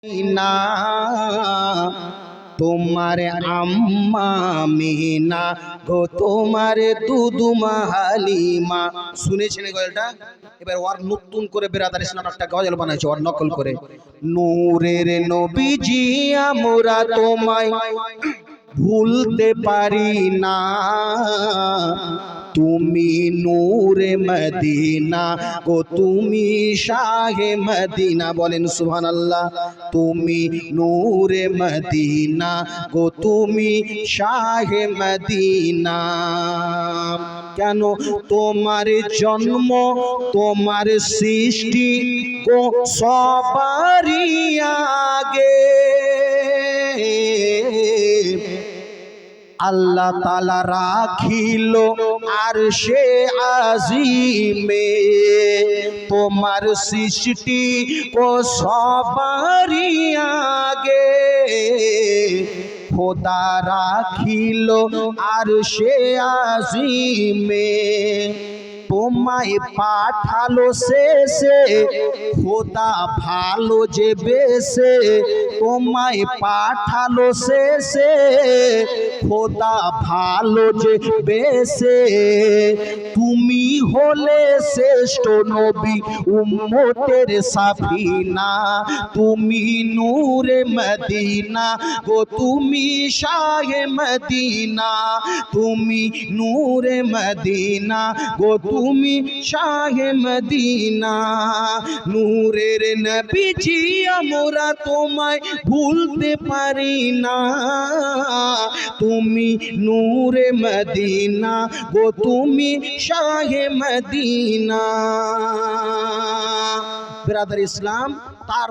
না তোমার আম্মা মিনা গো, তোমার দুদুমা হালিমা। শুনেছেন গজলটা? এবার ওর নতুন করে বেরাদার ইসলাম একটা গজল বানাইছে, ওর নকল করে। নূরের নবীজি আমরা তোমায় ভুলতে পারি না, তুমি নূরে মদিনা গো, তুমি শাহে মদিনা। বলেন সুবহানাল্লাহ। তুমি নূরে মদিনা গো, তুমি শাহে মদিনা। কেন তোমার জন্ম, তোমার সৃষ্টি গো সবারই আগে আল্লাহ তাআলা রাখিল আরশে আজিমে। তোমার সৃষ্টি ও সবারই আগে খোদা রাখিল আরশে আজিমে। তোমায় পাঠালো শেষে খোদা ভালো যে বেশে, তোমায় পাঠালো শেষে খোদা ভালো যে বেশে। তুমি হলে শ্রেষ্ঠ নবী উম্মতের সাফিনা, তুমি নূরে মদিনা গো, তুমি শাহে মদিনা। তুমি নূরে মদিনা গো, তুমি শাহে মদিনা। নূরের নবীজি আমরা তোমায় ভুলতে পারি না, তুমি নূরে মদিনা গো, তুমি শাহে মদিনা। বিরাদর ইসলাম,